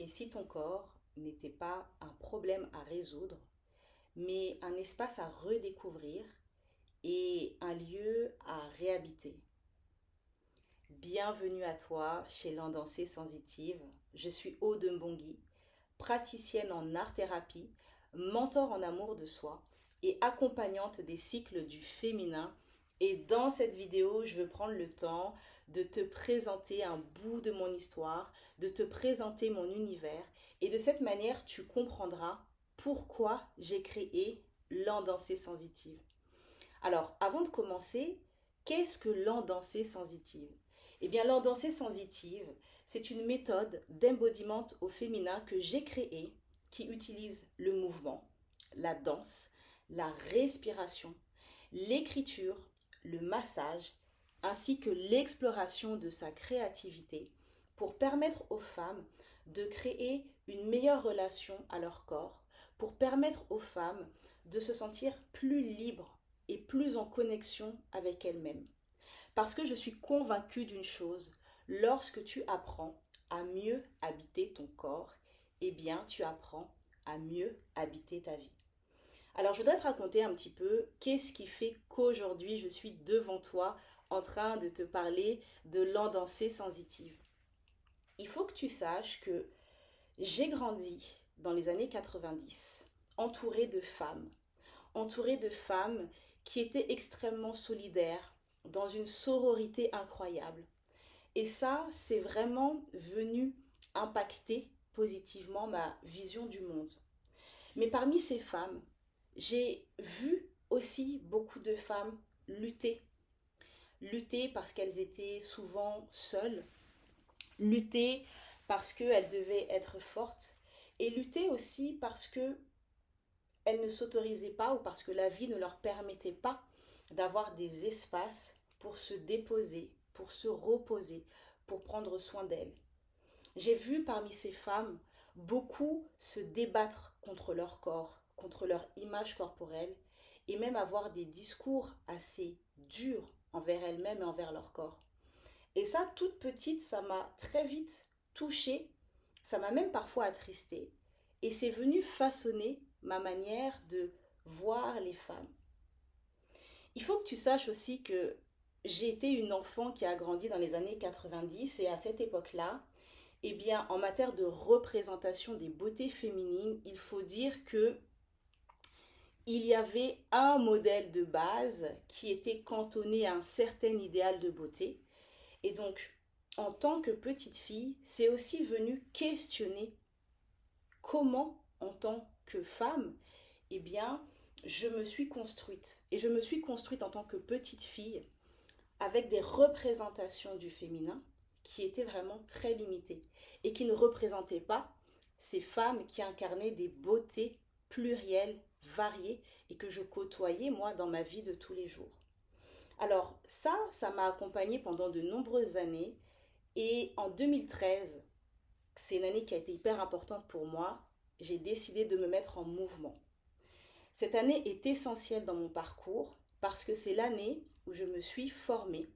et si ton corps n'était pas un problème à résoudre, mais un espace à redécouvrir et un lieu à réhabiter. Bienvenue à toi chez L'Endancée Sensitive. Je suis Aude Mbongi, praticienne en art-thérapie, mentor en amour de soi et accompagnante des cycles du féminin. Et dans cette vidéo, je veux prendre le temps de te présenter un bout de mon histoire, de te présenter mon univers. Et de cette manière, tu comprendras pourquoi j'ai créé L'Endancée Sensitive. Alors, avant de commencer, qu'est-ce que l'endancée sensitive? Eh bien, l'endancée sensitive, c'est une méthode d'embodiment au féminin que j'ai créée qui utilise le mouvement, la danse, la respiration, l'écriture, le massage, ainsi que l'exploration de sa créativité pour permettre aux femmes de créer une meilleure relation à leur corps, pour permettre aux femmes de se sentir plus libres et plus en connexion avec elles-mêmes. Parce que je suis convaincue d'une chose, lorsque tu apprends à mieux habiter ton corps, eh bien tu apprends à mieux habiter ta vie. Alors je voudrais te raconter un petit peu qu'est-ce qui fait qu'aujourd'hui je suis devant toi en train de te parler de l'endancée sensitive. Il faut que tu saches que j'ai grandi dans les années 90, entourée de femmes qui étaient extrêmement solidaires, dans une sororité incroyable. Et ça, c'est vraiment venu impacter positivement ma vision du monde. Mais parmi ces femmes, j'ai vu aussi beaucoup de femmes lutter. Lutter parce qu'elles étaient souvent seules, lutter parce qu'elles devaient être fortes, et lutter aussi parce que elles ne s'autorisaient pas ou parce que la vie ne leur permettait pas d'avoir des espaces pour se déposer, pour se reposer, pour prendre soin d'elles. J'ai vu parmi ces femmes beaucoup se débattre contre leur corps, contre leur image corporelle et même avoir des discours assez durs envers elles-mêmes et envers leur corps. Et ça, toute petite, ça m'a très vite touchée, ça m'a même parfois attristée et c'est venu façonner ma manière de voir les femmes. Il faut que tu saches aussi que j'ai été une enfant qui a grandi dans les années 90 et à cette époque-là, eh bien, en matière de représentation des beautés féminines, il faut dire que il y avait un modèle de base qui était cantonné à un certain idéal de beauté. Et donc, en tant que petite fille, c'est aussi venu questionner comment, en tant que femme, eh bien, je me suis construite. Et je me suis construite en tant que petite fille avec des représentations du féminin qui étaient vraiment très limitées et qui ne représentaient pas ces femmes qui incarnaient des beautés plurielles, variées et que je côtoyais moi dans ma vie de tous les jours. Alors ça m'a accompagnée pendant de nombreuses années et en 2013, c'est une année qui a été hyper importante pour moi, j'ai décidé de me mettre en mouvement. Cette année est essentielle dans mon parcours parce que c'est l'année où je me suis formée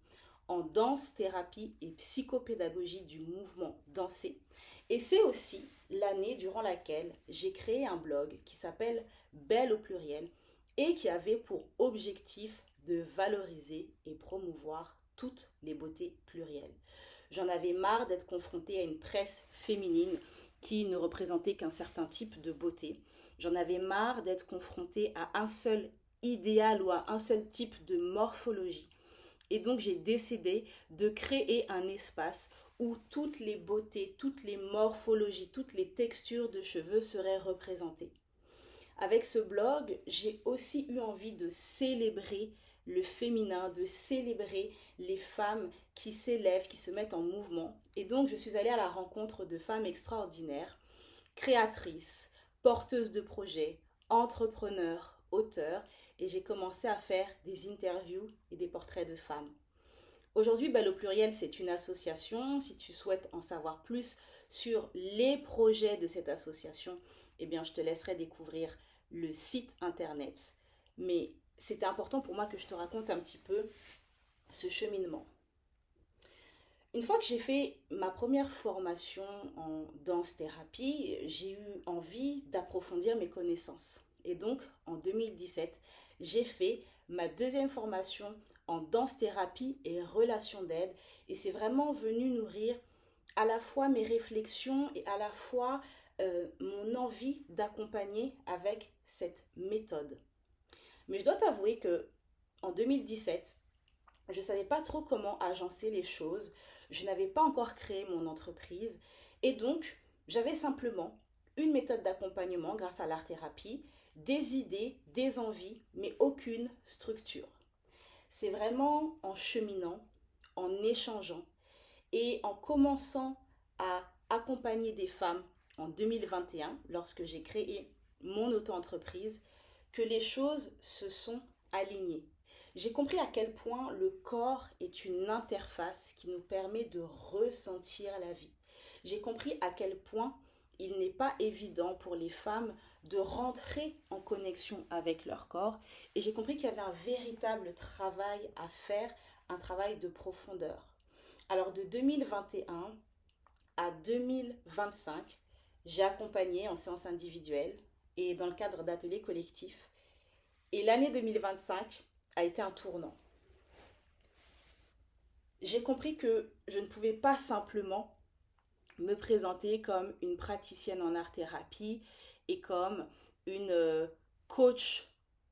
en danse, thérapie et psychopédagogie du mouvement dansé. Et c'est aussi l'année durant laquelle j'ai créé un blog qui s'appelle Belle au pluriel et qui avait pour objectif de valoriser et promouvoir toutes les beautés plurielles. J'en avais marre d'être confrontée à une presse féminine qui ne représentait qu'un certain type de beauté. J'en avais marre d'être confrontée à un seul idéal ou à un seul type de morphologie. Et donc j'ai décidé de créer un espace où toutes les beautés, toutes les morphologies, toutes les textures de cheveux seraient représentées. Avec ce blog, j'ai aussi eu envie de célébrer le féminin, de célébrer les femmes qui s'élèvent, qui se mettent en mouvement. Et donc je suis allée à la rencontre de femmes extraordinaires, créatrices, porteuses de projets, entrepreneurs, auteurs, et j'ai commencé à faire des interviews et des portraits de femmes. Aujourd'hui, Belle au pluriel, c'est une association. Si tu souhaites en savoir plus sur les projets de cette association, eh bien, je te laisserai découvrir le site internet. Mais c'était important pour moi que je te raconte un petit peu ce cheminement. Une fois que j'ai fait ma première formation en danse-thérapie, j'ai eu envie d'approfondir mes connaissances. Et donc, en 2017, j'ai fait ma deuxième formation en danse-thérapie et relations d'aide. Et c'est vraiment venu nourrir à la fois mes réflexions et à la fois mon envie d'accompagner avec cette méthode. Mais je dois t'avouer que en 2017, je ne savais pas trop comment agencer les choses. Je n'avais pas encore créé mon entreprise. Et donc, j'avais simplement une méthode d'accompagnement grâce à l'art-thérapie, des idées, des envies, mais aucune structure. C'est vraiment en cheminant, en échangeant et en commençant à accompagner des femmes en 2021, lorsque j'ai créé mon auto-entreprise, que les choses se sont alignées. J'ai compris à quel point le corps est une interface qui nous permet de ressentir la vie. J'ai compris à quel point il n'est pas évident pour les femmes de rentrer en connexion avec leur corps. Et j'ai compris qu'il y avait un véritable travail à faire, un travail de profondeur. Alors de 2021 à 2025, j'ai accompagné en séance individuelle et dans le cadre d'ateliers collectifs. Et l'année 2025 a été un tournant. J'ai compris que je ne pouvais pas simplement me présenter comme une praticienne en art-thérapie et comme une coach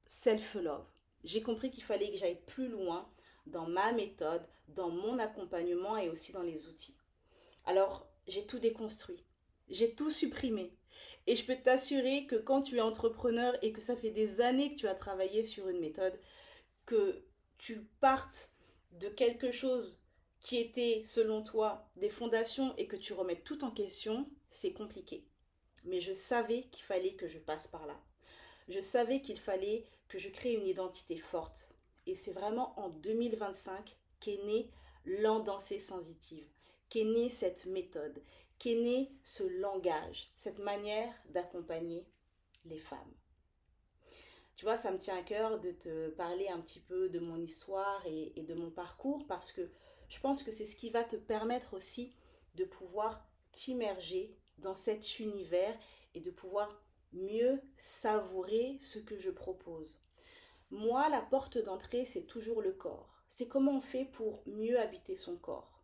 self-love. J'ai compris qu'il fallait que j'aille plus loin dans ma méthode, dans mon accompagnement et aussi dans les outils. Alors, j'ai tout déconstruit. J'ai tout supprimé. Et je peux t'assurer que quand tu es entrepreneur et que ça fait des années que tu as travaillé sur une méthode, que tu partes de quelque chose qui était, selon toi, des fondations et que tu remettes tout en question, c'est compliqué. Mais je savais qu'il fallait que je passe par là. Je savais qu'il fallait que je crée une identité forte. Et c'est vraiment en 2025 qu'est née l'endancée sensitive, qu'est née cette méthode, qu'est né ce langage, cette manière d'accompagner les femmes. Tu vois, ça me tient à cœur de te parler un petit peu de mon histoire et de mon parcours parce que je pense que c'est ce qui va te permettre aussi de pouvoir t'immerger dans cet univers et de pouvoir mieux savourer ce que je propose. Moi, la porte d'entrée, c'est toujours le corps. C'est comment on fait pour mieux habiter son corps.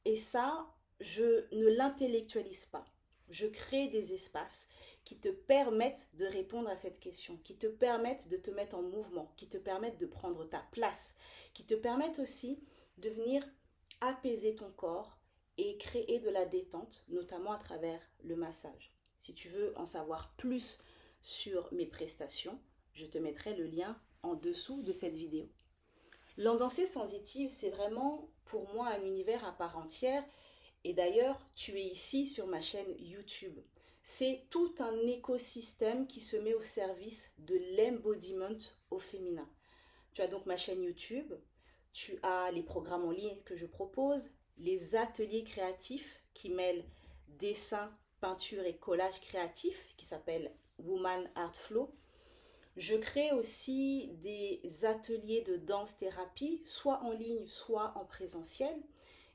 Et ça, je ne l'intellectualise pas. Je crée des espaces qui te permettent de répondre à cette question, qui te permettent de te mettre en mouvement, qui te permettent de prendre ta place, qui te permettent aussi de venir apaiser ton corps et créer de la détente, notamment à travers le massage. Si tu veux en savoir plus sur mes prestations, je te mettrai le lien en dessous de cette vidéo. L'endancée sensitive, c'est vraiment pour moi un univers à part entière. Et d'ailleurs, tu es ici sur ma chaîne YouTube. C'est tout un écosystème qui se met au service de l'embodiment au féminin. Tu as donc ma chaîne YouTube, tu as les programmes en ligne que je propose, les ateliers créatifs qui mêlent dessin, peinture et collage créatif qui s'appelle Woman Art Flow. Je crée aussi des ateliers de danse-thérapie, soit en ligne, soit en présentiel.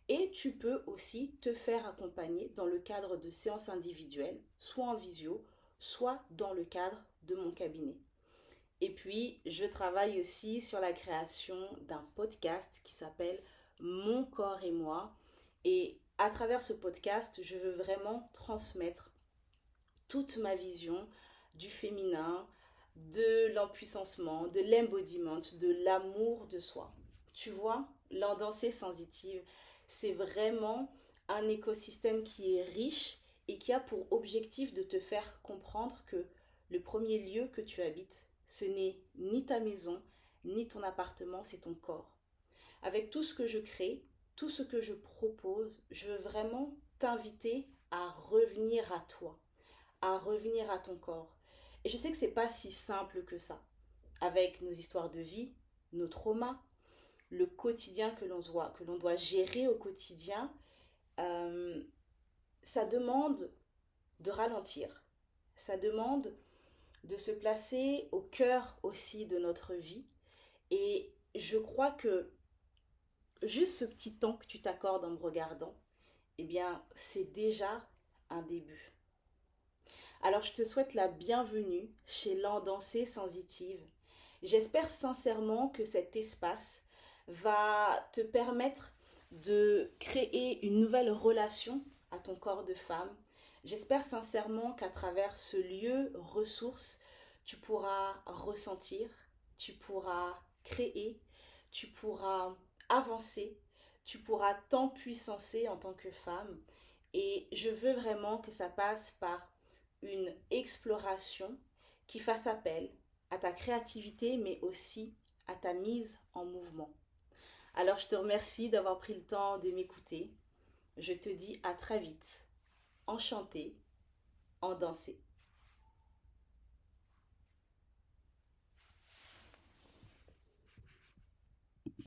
Et tu peux aussi te faire accompagner dans le cadre de séances individuelles, soit en visio, soit dans le cadre de mon cabinet. Et puis, je travaille aussi sur la création d'un podcast qui s'appelle Mon corps et moi. Et à travers ce podcast, je veux vraiment transmettre toute ma vision du féminin, de l'empuissancement, de l'embodiment, de l'amour de soi. Tu vois, l'endancée sensitive, c'est vraiment un écosystème qui est riche et qui a pour objectif de te faire comprendre que le premier lieu que tu habites, ce n'est ni ta maison, ni ton appartement, c'est ton corps. Avec tout ce que je crée, tout ce que je propose, je veux vraiment t'inviter à revenir à toi, à revenir à ton corps. Et je sais que c'est pas si simple que ça. Avec nos histoires de vie, nos traumas, le quotidien que l'on doit gérer au quotidien, euh, ça demande de ralentir. Ça demande de se placer au cœur aussi de notre vie. Et je crois que juste ce petit temps que tu t'accordes en me regardant, eh bien, c'est déjà un début. Alors, je te souhaite la bienvenue chez L'Endancée Sensitive. J'espère sincèrement que cet espace va te permettre de créer une nouvelle relation à ton corps de femme. J'espère sincèrement qu'à travers ce lieu ressource, tu pourras ressentir, tu pourras créer, tu pourras avancer, tu pourras t'empuissancer en tant que femme. Et je veux vraiment que ça passe par une exploration qui fasse appel à ta créativité, mais aussi à ta mise en mouvement. Alors je te remercie d'avoir pris le temps de m'écouter. Je te dis à très vite. Enchantée, en danser.